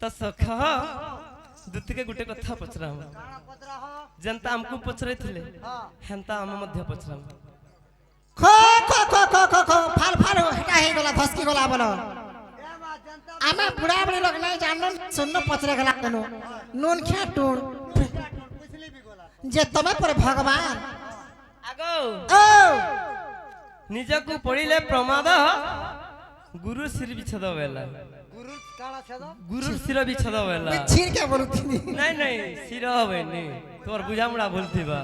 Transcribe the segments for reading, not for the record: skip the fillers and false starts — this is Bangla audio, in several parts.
तो सखा दुति के गुटे कथा पचराम जनता हमको पचरे थिले हेंता हम मध्य पचराम खो खो खो खो खो खो फाल फाल हेटा हे गला धसकी गला बोलो आमे बुढ़ा बुढ़ी लोग नहीं जानन सुननो पचरे गला कनो नून खा टूण जे तमे पर भगवान आगो ओ निजकु पड़िले प्रमाद गुरु सिर बिछद बेला गुरु काला छद गुरु सिर बिछद बेला छीर के बोलुथि नहीं नहीं सिर होबेनी तोर बुझामुड़ा बोलथिबा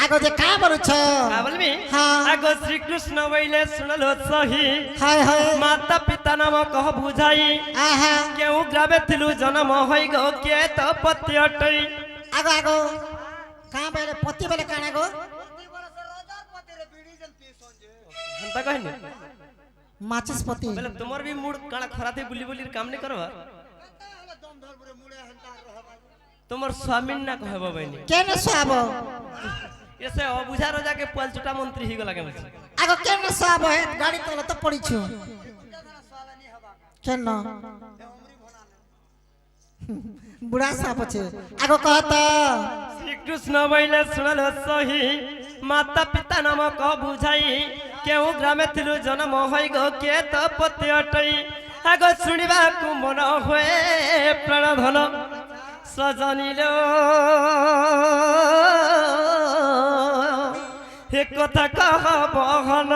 आगो जे का बोलुछ का बोलबी हां आगो श्री कृष्ण वैले सुनल सही हाय हाय माता पिता नाम कह बुझाई आहा केउ ग्राबे थिलु जन्म होई गो के त पति अटई आगो आगो का बेले पति बेले काना गो पति बरस रोजार पति रे बीड़ी जन पी संजे हंता कहनी माचिस पति बोले तुमर भी मूड काला खराते बुली बुली काम नहीं करबा दम धर पुरे मुड़े हंता रहबा तुमर स्वामी ना कहबा बहिनी केने सुआबो ऐसे अबुझा रजा के पलचुटा मंत्री ही गला के मछ आगो केने सुआबो है गाड़ी तले तो पड़ी छु केन बुढ़ा साप छे आगो कहता श्री कृष्ण वैले सुनल सही माता पिता नाम कह बुझाई केउ ग्रामे थिलु जन्म होई गो के त पति अटई आगो सुनिबा को मन होए प्राण धन सजनिलो हे कथा कह बहन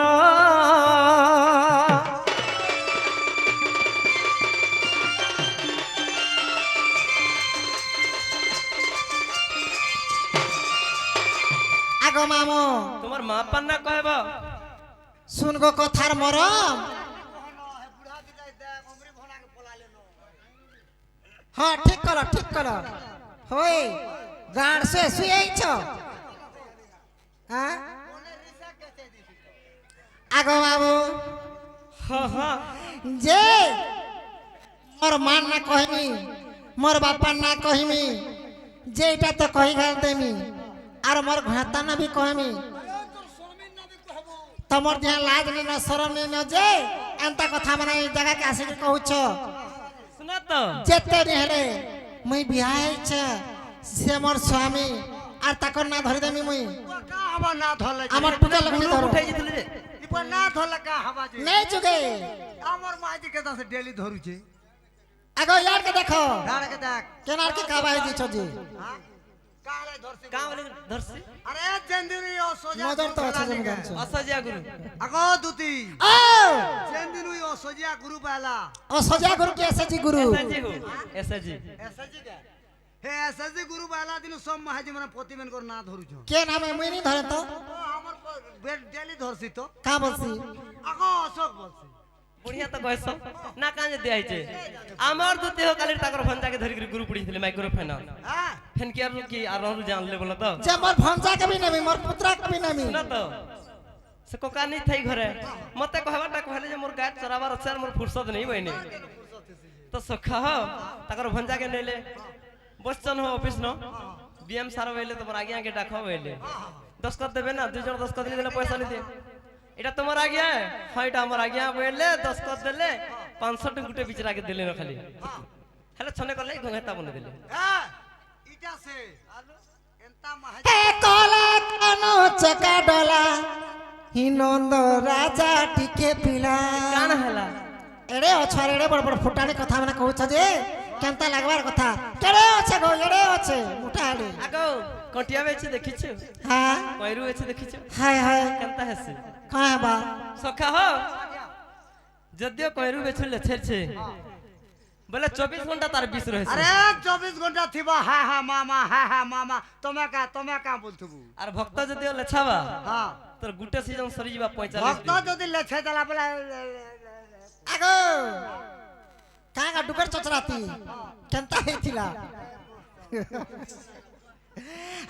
आगो मामो तुम्हार माँ पन्ना कहबा सुन गो कथार मरम बुढ़ा दिलाई दे उमरी भोना के पोला लेनो हां ठीक करो होय गाड़ से सुई छ हां ओने रिसा कैसे दी आगो बाबू हाँ हाँ जे मोर मान ना कहमी मोर बापा ना कहमी जे इटा तो कहि घाल देमी आर मोर घाता ना भी कहमी तोर स्वामी ना भी कहबो तमर जे लाज नहीं न शरम नहीं न जे एंता कथा माने ई जगह के आसे कहू छ सुना तो जेते रहले मई बियाह छ से मोर स्वामी आर ताकर ना धरि देमी मई का हवा ना धले हमर टुका लगनी धरो उठाई जितले रे ई पर ना धले का हवा जे नहीं जुगे हमर माजी के दस डेली धरू छे आगो यार के देखो गाड़ के देख केनार के काबाई दी छ जी हां काले धर से का बोले धरसी अरे जंदिनी ओ सोजा नजर तो अच्छा जम गान छ असजिया गुरु अगो दुती ओ जंदिनी ओ सोजा गुरु बाला ओ सजा गुरु के ऐसे जी गुरु ऐसा जी हो ऐसा जी ऐसा जी का हे ऐसा जी गुरु बाला दिन सब महाजी मन पोती मन को ना धरू छ के नाम है मुई नहीं धरे तो ओ हमर बेड डेली धरसी तो का बोलसी अगो अशोक बोलसी बुढ़िया तो कहस ना काजे दियाई छे आमर दुते हो काली ताकर भंजा के धरि गुरु पुड़ी थिले माइक्रोफोन हां फेन के आरु की आरु जान ले बोला तो जे मोर भंजा के भी नहीं मोर पुत्रा के भी नहीं सुना तो से कोका नहीं थई घरे मते कहबाटा कहले जे मोर गाय चरावा रचार मोर फुर्सत नहीं बहिनी तो सखा हो ताकर भंजा के नेले बच्चन हो ऑफिस न बीएम सारा वेले तो आगे आगे डाखो वेले दस्खत देबे ना दु जन दस्खत ले देले पैसा नहीं दे एटा तुम्हार आ गया है हां एटा हमर आ गया वेले दस्खत देले 500 गुटे बिचरा के देले न खाली हेले छने करले घंटा बने देले हां इटा से आलू एंता महाजी हे कोला कनो चका डोला हिनंद राजा टिके पिला कान हला एड़े अछर एड़े बड़ बड़ फुटाने कथा माने कहू छ जे केनता लागबार कथा केड़े अछे गो एड़े अछे मुठाड़ी आगो कटिया बेची देखिछु हां कोइरू बेची देखिछु हाय हाय केनता हसे का बा सखा हो जदियो कोइरू बेछु लेछे छे बोले 24 घंटा तार 20 रहे अरे 24 घंटा थिबा हा मामा तमे का बोलथबू आर भक्त जदियो लेछाबा हां तोर गुटे सीजन सरी जीवा 45 भक्त जदी लेछे दला बला आगो कागा डुकर चचराती केनता हेतिला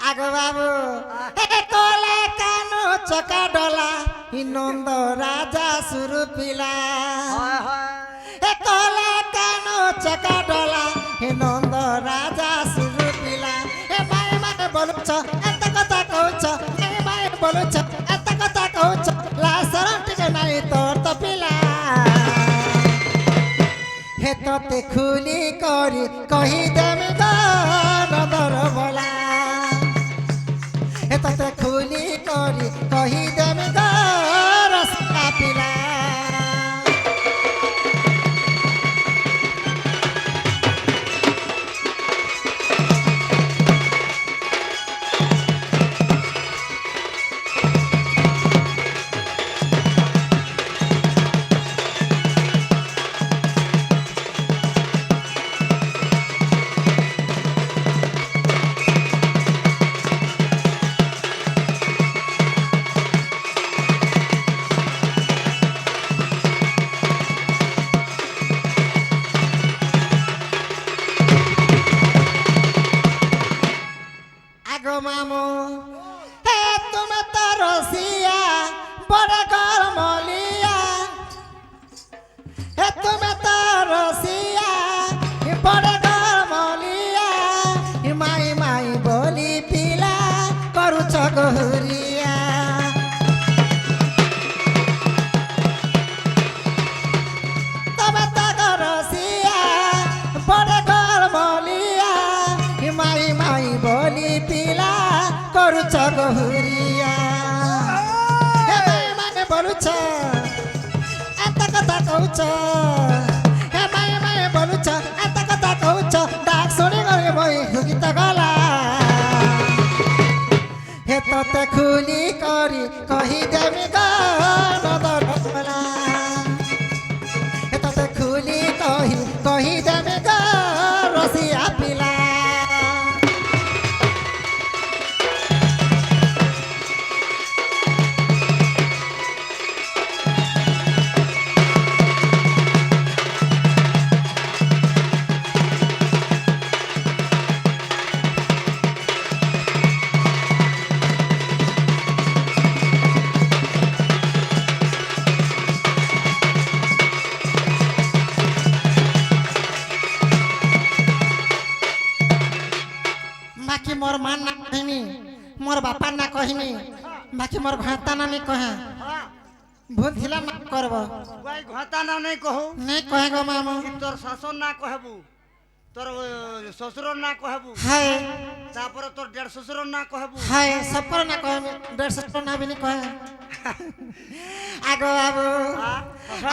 आगो बाबू हे कोला कानो चका डोला हिनंद राजा सुरु पिला हाय हाय हे कोला कानो चका डोला हिनंद राजा सुरु पिला हे माय बोलुछ एत कथा कहूछ हे माय बोलुछ एत कथा कहूछ ला शरण टिके नाही तोर तो पिला हे तो তোতে খুলি করি কহি দেমি গর বলা এ তোতে খুলি করি কহি দেমি গর পিলা আগো মামু হে তুমি তো রসিয়া বড় গরমলিয়া হে তুমি তো রসিয়া বড় গরমলিয়া মাই মাই বলি পিলা করুছ গহুরিয়া তুমি তো রসিয়া বড় গরমলিয়া মাই মাই বলি পিলা করুছ গহুরিয়া হে মাই মানে বলুছ এত কথা কହୁছ হে মাই মানে বলুছ এত কথা কହୁছ ডাক শুনি গরে বই গীত গলা হে তোতে খুলি করি কহি দেমি গর বলা হে তোতে খুলি কহি দেমি গর রসিয়া পিলা বাকি মোর মান না কহিনি মোর বাপার না কহিনি বাকি মোর ঘাতা না নি কহে হ্যাঁ ভুল ছিলা না করব ওই ঘটা না নাই কহু নাই কহে গো মামু তোর শাসন না কহবু তোর শ্বশুর না কহবু হায় তারপরে তোর দেড় শ্বশুর না কহবু হায় সবর না কহে দেড় সত্তর না বিনি কহে আগো বাবু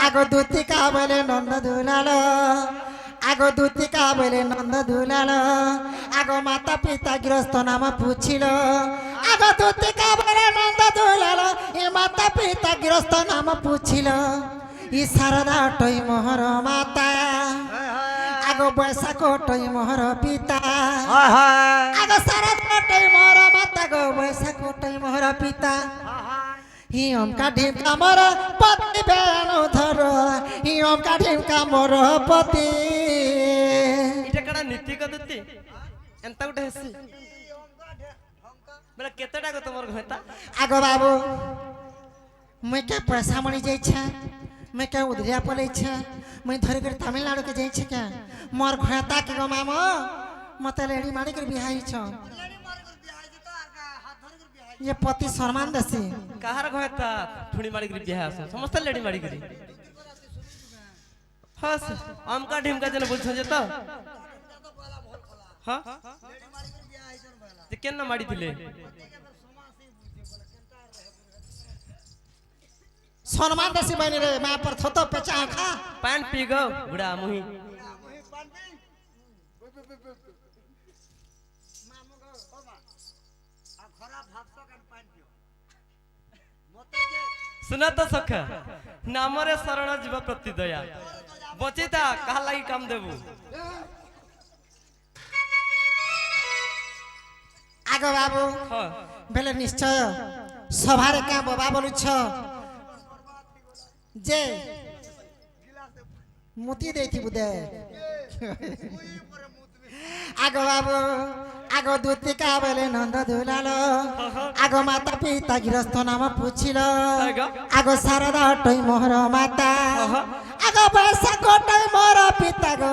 আগো দুতিকা বলে নন্দ দুলালো আগো দুতিকা বলে নন্দ দুলালো আগো মাতা পিতা গৃহস্থ নাম পুছিল আগো দুতিকা বলে নন্দ দুলালো এ মাতা পিতা গৃহস্থ নাম পুছিল ই শারদা টই মোহর মাতা আগো বৈশাখ টই মোহর পিতা হায় হায় আগো শারদা টই মোহর মাতা গো বৈশাখ টই মোহর পিতা হিম কাঠিমকা মোর পতি বেণু ধর হিম কাঠিমকা মোর পতি এটা কাটা নীতি কদতি এন্তা উঠে হেসি বেলা কেতেটা গো তোমার ঘেতা আগো বাবু মুই কে পয়সা মনি যাইছে মুই কে উদরিয়া পলাইছে মুই ধরি করে তামিলনাडु के যাইছে কে মোর ঘেতা के गो मामो मते लेडी मारी कर बिहाई छ ये पति सम्मान देसी কাহার ঘেতা ঠুনি মারি গরি বিয়া আছে সমস্ত লেডি মারি গরি হাস আমকা ঢিমকা জেনে বলছ যে তো হ্যাঁ যে কেন মারি দিলে सम्मान देसी बनी रे मां पर थतो पेचा खा पान पी गो बुढ़ा मुही सुना तो सखा नामरे शरण जीव प्रति दया बचिता कहा लगी काम देबू आगो बाबू हाँ बेले निश्चय सभारे क्या बाबा बोलुछ जे मुती देथि बुदे आगो बाबू आगो दूतिका बेले नंद दुलालो आगो माता पिता गृहस्थ नाम पुछिलो आगो शारदा टई मोहर माता आगो पैसा कोटई मोर पिता गो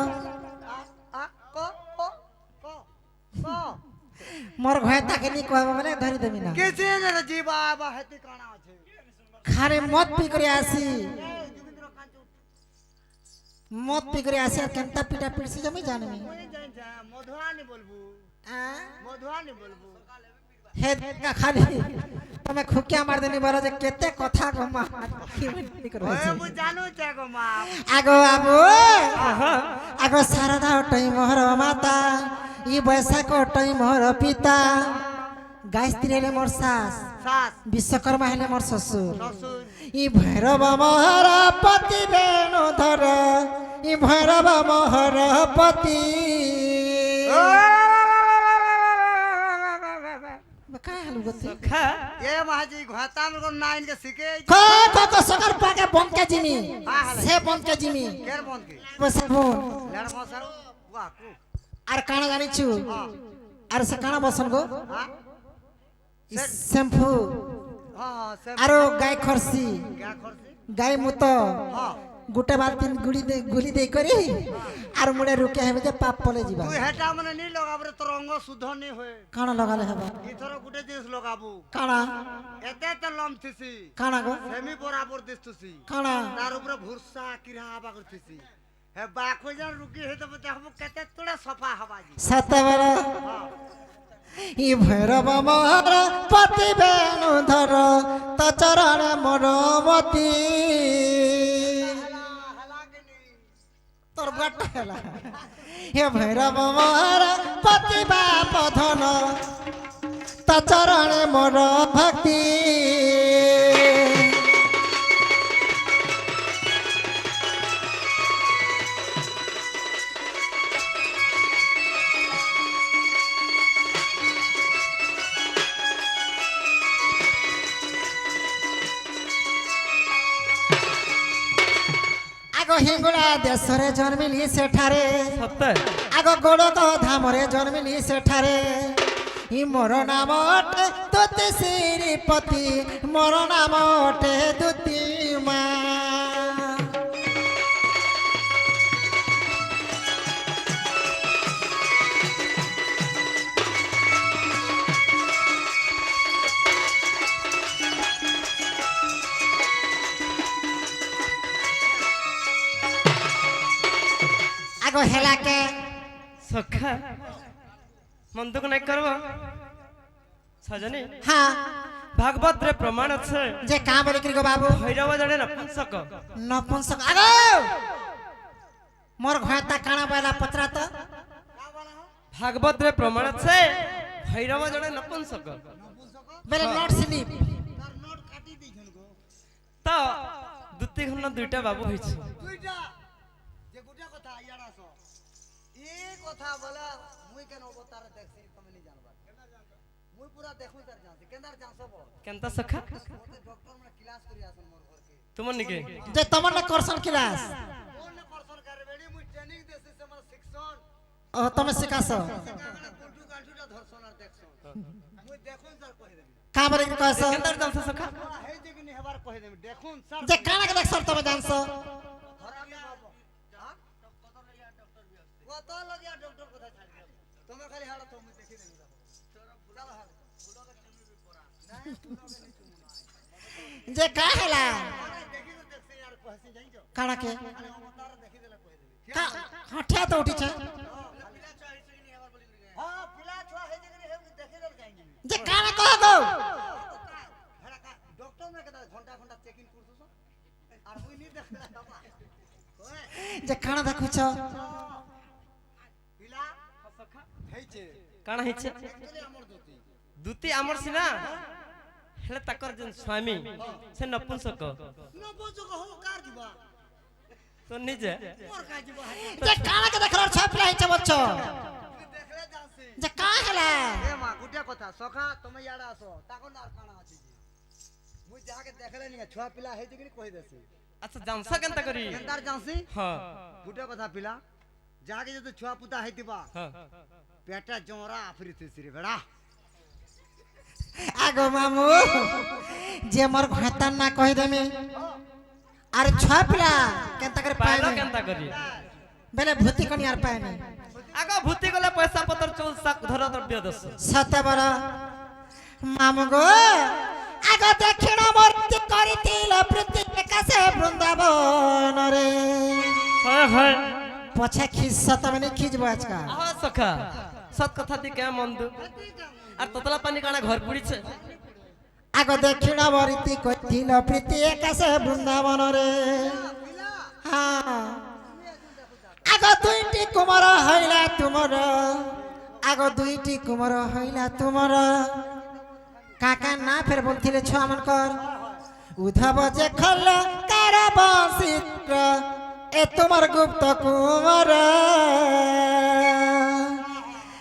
मोर घोता के नी कहबो माने धरि देबी ना कैसे रे जीवा बा हेती काना আছে खारे मत पी करे आसी মদ পি করে আসে আর কেনতা পিটা পিটছি আমি জানিনি মুই জানি যা মধুয়ানি বলবু মধুয়ানি বলবু হে দেখা খালি তুমি খুকিয়া মার দেনি বড় যে কেতে কথা গো মা কি বলি করে ওই মুই জানু চা গো মা আগো আবু আগো সারদা ওটাই মোহর মাতা ই বৈশাখ ওটাই মোহর পিতা গায়ত্রী হেলে মোর শাশ শ্বাস বিশ্বকর্মা হেলে মোর শ্বশুর শ্বশুর ই ভৈরব মোহর পতি বেণুধর ই ভৈরব মোহর পতি কায় হালু গতি সখা এ মাঝি ঘাতা আমর কোন নাইন কে শিখে খো খো খো সকার পাকে বনকে জিমি সে বনকে জিমি কের বন কি বসবুন লড় মসার ওয়া কু আর কানা জানিছু হ্যাঁ আর সে কানা বসন গো হ্যাঁ শ্যাম্পু হ্যাঁ সে আর গাই খরসি क्या করছি গাই মুত হ্যাঁ গোটে বালতি গুলি দেই করি আর মুড়ে রুকে হেবে যে পাপ পলে ଯିବା তুই হেটা মানে নি লগাবরে তোর অঙ্গ শুদ্ধ নি হয়ে কানা লগালে হেবা ইথর গুটে জিনিস লগাবু কানা এতে তে লমথিসি কানা গো সেমি বরাবর দিস্তুসি কানা তার উপরে ভুরসা কিরা হবা করতেছি হে বাকো জন রুকি হে তবে দেখবো কেতে তোড়া সফা হবা জি সতবর ই ভৈরব মোহর পতি বেণুধর তো চরণ মরমতি তোর বাটা হেলা হে ভৈরব মোহর পতি বাপ ধন তো চরণ মোর ভক্তি আগ হিঙ্গুলা দেশরে জন্মিলি সেঠারে সত্য আগ গোড়ক ধামরে জন্মিলি সেঠারে ই মোর নাম অটে দুতি শ্রীপতি মোর নাম অটে দুতি মা আগ হেলাকে সখা মন দুঃখ নাই করব সজনী হ্যাঁ ভাগবত রে প্রমাণ আছে যে কা বলি করি গো বাবু ভৈরব জনে নপুংসক নপুংসক আগ মোর ঘাতা কানা বাইলা পত্রা তো ভাগবত রে প্রমাণ আছে ভৈরব জনে নপুংসক বেলে নট স্লিপ তার নোট কাটি দিছন গো তো দুতি ঘন দুইটা বাবু হইছে দুইটা যে গুটা কথা ইয়াড়াস এই কথা বলা মুই কেন অবতার দেখছি তুমি নি জানবা মুই পুরা দেখু তার জানছি কেন্দার জানছো বল কেনতা সখা ওতে ডক্টর মানে ক্লাস করি আসন মোর ঘরকে তুমন নিকে যে তোমার না করছন ক্লাস কোন করছন করে বেড়ি মুই ট্রেনিং দেছি সে আমার শিক্ষণ ও তুমি শিখাছ সেখানে গুলটু গালটুটা ধরছন আর দেখছন মুই দেখুন স্যার কই দেবি কা বলি কইছ কেনতার জানছ সখা হেই যেগিনি হেবার কই দেবি দেখুন স্যার যে কানাকে দেখছ তুমি জানছ ধরামি বাবা হ্যাঁ কত লাগিয়া ডক্টর কথা ছাড়ি তুমি খালি হাড় তো মুই দেখি দেবি তোরা বুঝাল হাড় বুড়োকে তুমি পড়া না বুড়োকে নি তুমি না যে কা হেলা দেখি তো দেখছি আর কইছি যাইছো কানাকে আরে অবতার দেখি দেলে কই দেবি কা হঠিয়া তো উঠিছে পিলা ছোয়া হইছে কিনি হেবার বলি হ্যাঁ পিলা ছোয়া হইছে কিনি হেব দেখি দেলে যাইনি যে কানা কহ গো হেরা কা ডক্টর মে কেদা ঘন্টা ঘন্টা চেকিং করছস আর মুই নি দেখলা বাবা ওই যে কানা দেখুছ পিলা হইছে কাଣା হইছে একচুয়ালি আমর দুতি দুতি আমর সিনা হেলে তাকর যেন স্বামী সে নপুংসক নবজক হো কার দিবা তো নিজে মোর কাজ দিবা যে কানাকে দেখলার ছাপলা হইছে বলছ দেখলে যাসি যে কা হেলা এ মা গুটিয়া কথা সখা তুমি ইয়াড়া আসো তাকন আর কানা আছে মুই যাকে দেখলে নি ছুয়া পিলা হইছে কিনি কই দেছি আচ্ছা জানছ কেনতা করি কেন্দার জানছি হ্যাঁ গুটিয়া কথা পিলা যাকে যদি ছুয়া পুতা হইতিবা হ্যাঁ পেটা জোরা আফরিতেছি রে বেড়া আগো মামু যে মোর ঘাতার না কই দেমি আর ছাপলা কেনতা করে পাইলো পাইনি কেনতা করি বেলে ভূতি কোনি আর পাইনি আগ ভূতি গলে পয়সা পতর চৌল সাক ধর দ্রব্য দস সতে বড় মামু গো আগ দক্ষিণ মূর্তি করিছিল প্রতি কাছে বৃন্দাবন রে হয় হয় পছে খিস তবে নি খিজব আজকাল আহ সখা সত কথা দি কে মন দু আর তোতলা পানি কানা ঘর পুড়িছে আগ দক্ষিণ বরিতি কইছিল প্রীতি একাশে বৃন্দাবন রে হ্যাঁ আগ দুইটি কুমার হইলা তুমর আগ দুইটি কুমার হইলা তুমর কাকা না ফের বলছিলে ছ আমনকর উধব যে খল কার বংশিত্র এ তোমার গুপ্ত কুমার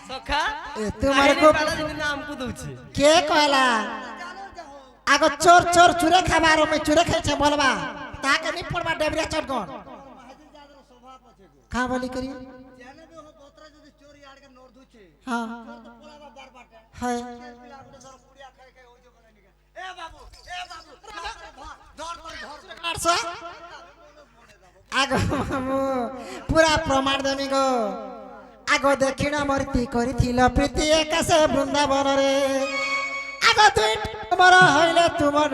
সখা এ তোমার কাহিনী গুপ্ত পালা দিন নাম কু দউছে কে কয়লা আগ চোর চোর চুরে খাবার আমি চুরে খাইছে বলবা তাকে নি পড়বা ডেবরিয়া চটগন কা বলি করি যেনে বি হো বতরা যদি চোরি আড়কে নোর দুছে হ্যাঁ চোর তো পোলাবা বার বাটে হয় পিলা গুলো ধর পুড়িয়া খাই খাই ওই যে বলে নিকে এ বাবু ধর ধর আটশো আগ মামু পুরা প্রমাণ দেমি গো আগ দক্ষিণ মূর্তি করিছিল প্রীতি একাশে বৃন্দাবন রে আগ দুই তোমার হইলে তোমার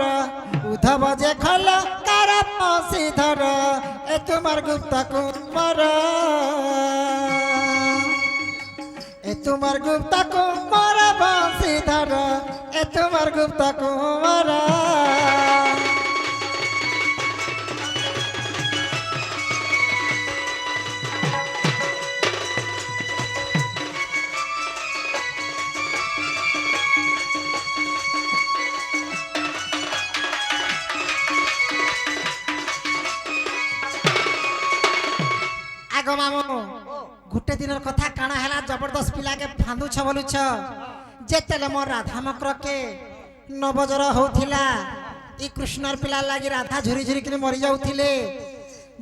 উদ্ধব যে খল কার বংশীধর এ তোমার গুপ্ত কুমার এ তোমার গুপ্ত কুমার বংশীধর এ তোমার গুপ্ত কুমার আগ মামু গোটে দিনের কথা কাଣା হেলা জবরদস্ত পিলাকে ফাঁদুছ বলুছ যেতেলে মোর রাধা মক্রকে নবজর হউথিলা ই কৃষ্ণর পিলা লাগি রাধা ঝুরি ঝুরি করে মরি যাউথিলে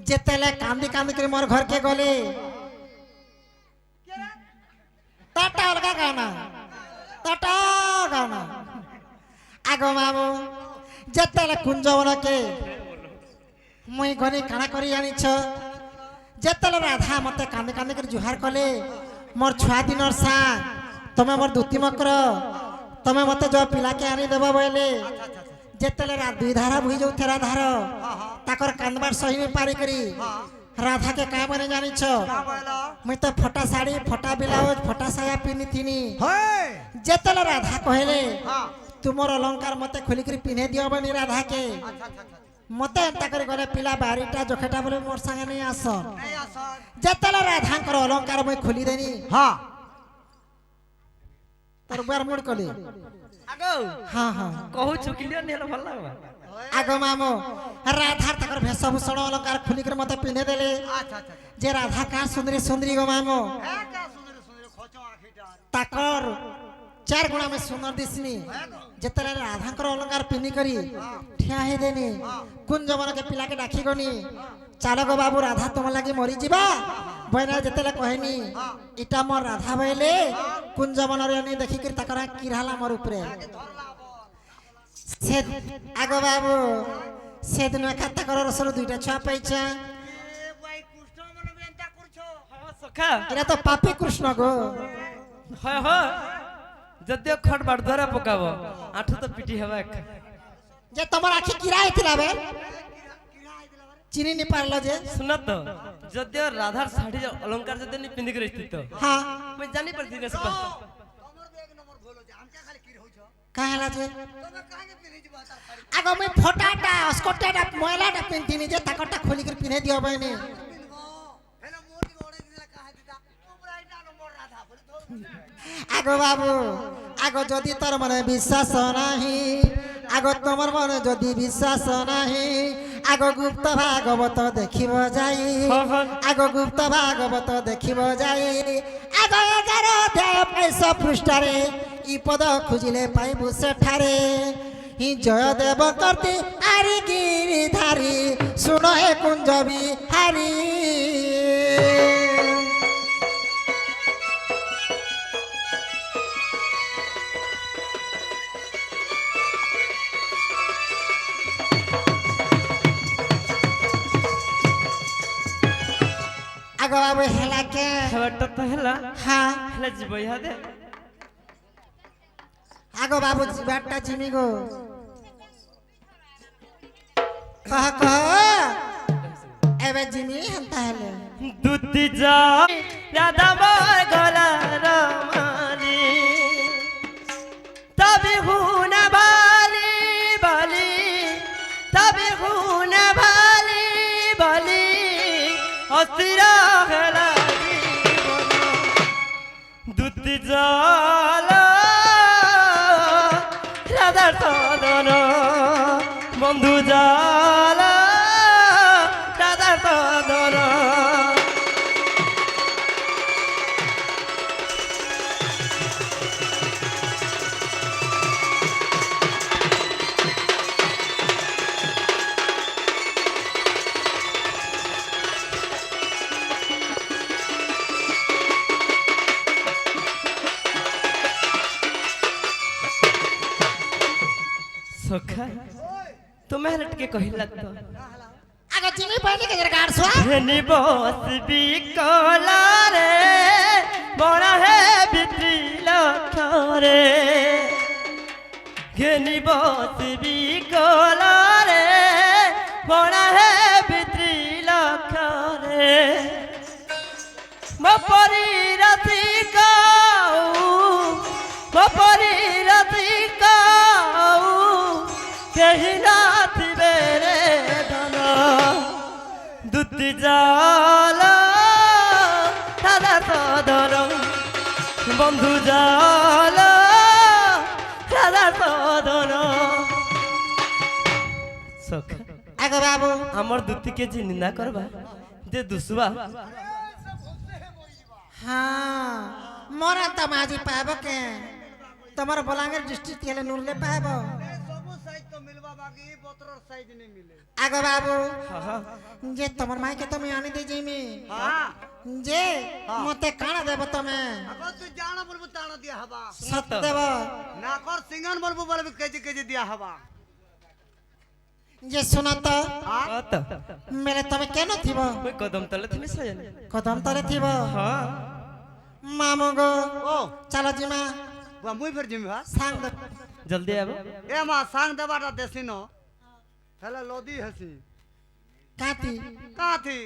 যেতেলে কান্দি কান্দি করে মোর ঘরকে গলে তাটা অলগা গানা তাটা গানা আগ মামু যেতেলে কুঞ্জবনকে মুই ঘরে কাଣା করি আনিছ যেতলে রাধা মতে কান্দে কান্দে করে জুহার কলে মোর ছুয়া দিনর সা তুমি মোর দুতি মক্র তুমি মতে জ পিলাকে আনি দেব বলে যেতলে দুই ধারা বুঝি যাউথে রাধার তাকর কান্দবার সহি পারি করি রাধাকে কাঁ বনে জানিছ মুই তো ফটা শাড়ি ফটা ব্লাউজ ফটা সায়া পিনি থিনি হয় যেতলে রাধা কহিলে তুমর অলঙ্কার মতে খুলি করে পিনে দিও বনি রাধাকে মতে এন্তা করে গলে পিলা বাড়িটা জখেটা বলে মোর সাঙ্গে নেই আস এই আসর যেতলে রাধাঙ্কর অলঙ্কার মুই খুলি দেনি হ্যাঁ তোর বার মুড় কলি আগো হ্যাঁ হ্যাঁ কহুছু ক্লিয়ার নেলা ভাল লাগবা আগ মামু রাধার তাকর বেশভূষণ অলঙ্কার খুলি করে মতে পিনে দেলে আচ্ছা আচ্ছা যে রাধা কার সুন্দরী সুন্দরী গো মামু একা সুন্দর সুন্দর খোঁচো আখিটা তাকর চার গুণ আমি সুন্দর দিসনি যেতলে রাধাঙ্কর অলঙ্কার পিনি করি ঠিয়া হে দেনি কোন জমানকে পিলাকে ডাকি গনি চালো গো বাবু রাধা তোমার লাগি মরি ଯିବା বইনা যেতলে কহেনি ইটা মোর রাধা বইলে কোন জমানর আনি দেখি করে তাকর কিরহালা মোর উপরে সে আগ বাবু সেদিন খাতা করার রসর দুইটা ছুয়া পাইছে এ ভাই কৃষ্ণ মনে বেন্তা করছো সখা এটা তো পাপি কৃষ্ণ গো হয় হয় যদিও খট বাড় ধরে পকাব আঠু তো পিটি হবে এক যে তোমার আখি কিরা হইতিলা বে চিনি নি পারলো যে শুন তো যদিও রাধার শাড়ি অলঙ্কার যদি নি পিন্ধি করে স্থিত হ্যাঁ মই জানি পারছি না তোমার এক নম্বর ভুল হচ্ছে আমকা খালি কি হইছো কাহেলা যে তুমি কাকে পিনি দিবা তার শাড়ি আগ আমি ফটাটা স্কটটা ময়লাটা পিন্তিনি যে তাকরটা খুলি করে পিনে দিও বাইনি পিনবো হেলা মোটি ওড়ে দিলা কাহে দিতা তোমরা এটা নম্বর রাধা বলি তো আগ বাবু আগ যদি তোর মনে বিশ্বাস নাহি আগ তোমার মনে যদি বিশ্বাস নাহি আগ গুপ্ত ভাগবত দেখিব যাই আগ গুপ্ত ভাগবত দেখিব যাই আগ 11 অধ্যায় 22 পৃষ্ঠারে ই পদ খুঁজিলে পাইবু সেঠারে হি জয়দেব কর্তি আরি গিরিধারী শুন হে কুঞ্জ বিহারী আগ বাবু হেলাকে হেবারটা তো হেলা হ্যাঁ হেলা যাব ইহাদে আগ বাবু জিবারটা জিমি গো কহ কহ এ কেবে জিমি হেনতা হেলে দুতি যা রাধা মোর গলার মালি তবে হুনা বালি বালি তবে হুনা বালি বালি অস্থির হেলা জীবন দুতি জল রাধার সদন বন্ধু জল রাধার সদন সখা তুমি হেলটকে কহিলা তো আগে জিমি পাইনি কে গাড় সোয়া হেনি বসবি কলারে বড় হে বিত্রি লক্ষরে ঘেনি বসবি কলারে বড় হে বিত্রি লক্ষরে মপরি রাতি কাউ মপরি রাতি কাউ কেহি নাথিবে রে ধন দুতি জাল রাধা সদর বন্ধু জাল রাধা সদর সখা আগে বাবু আমার দুতিকে চিনি না করবা যে দুসবা হ্যাঁ মোরা তো মাঝি পাব কে তোমার বলাঙ্গীর ডিস্ট্রিক্ট গেলে নুরলে পাব সবু সাইজ তো মিলবা বাকি পত্রর সাইজ নেই মিলে আগে বাবু হ্যাঁ যে তোমার মাইকে তুমি আনি দে জিমি হ্যাঁ যে মতে কানা দেব তুমি এখন তুই জানা বলবো তানা দিয়া হবা সত দেব না কর সিঙ্গান বলবো বলবি কেজি কেজি দিয়া হবা যে শোনা তো কত মেলে তুমি কেন থিব ওই কদম তলে তুমি সজানি কদম তলে থিব হ্যাঁ মামু গো ও চলো জিমা বা মুই ফের জিমি ভা সাং দে জলদি আবো এ মা সাং দেবাটা দেছি ন হেলে লদি হেসি কাতি কাথি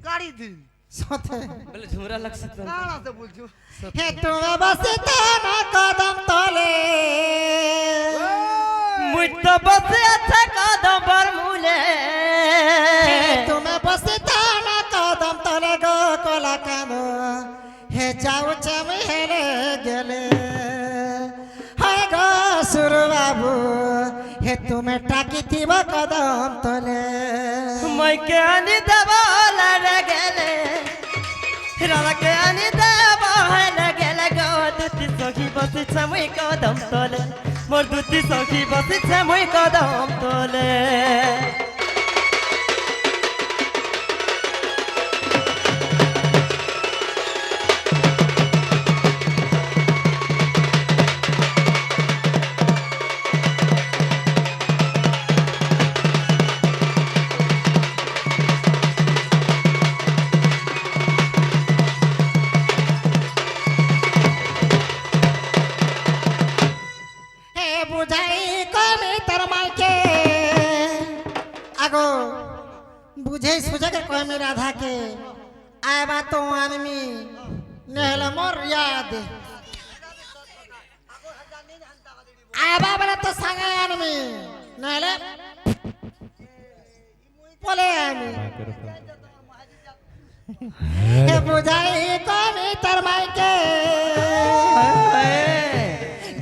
গাড়ি থি সতে বলে ঝুমরা লাগছে তো কানা সে বলছু হে তুমি বসিতে না কদম তলে মুই তো বসে আছে কদম বর মূলে তুমি বসিতে না কদম তলে গো কলা কানো হে যাও চামি হেলে গেলে হায় গো সুর বাবু হে তুমি টাকি থিব কদম তলে মাইকে আনি দেব লড়ে গেলে রাধাকে আনি দেব হেলে গেলে গো দুটি সখী বসেছে মুই কদম তলে মোর দুটি সখী বসেছে মুই কদম তলে হে বুঝাই কমে তোর মাইকে আগো বুঝাই সুজাকে কমে রাধাকে আইবা তো আনমি নেহলে মোর ইয়াদ আইবা বলে তো সাঙ্গে আনমি নেহলে বলে আমি হে বুঝাই কমে তোর মাইকে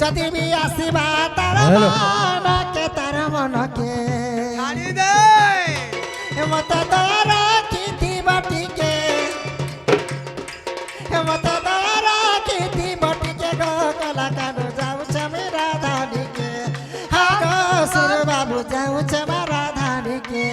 যদি বি আসিবা তার মনকে তার মনকে গাড়ি দে মতে দয়ার কিতি বটিকে মতে দয়ার কিতি বটিকে গো কলা কানু যাউছ আমি রাধানিকে হা গো সুর বাবু যাউছ মা রাধানিকে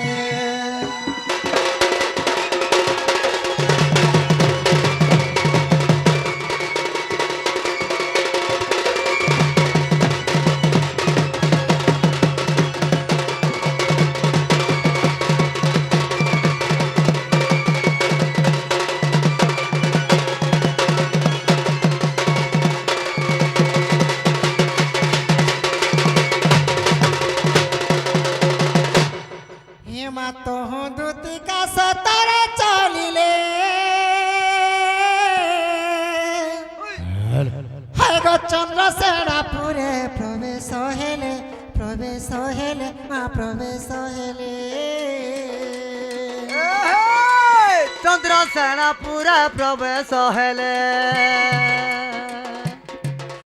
চন্দ্রসেনাপুরে প্রবেশ হেলে মা প্রবেশ হেলে চন্দ্রসেনাপুরে প্রবেশ হেলে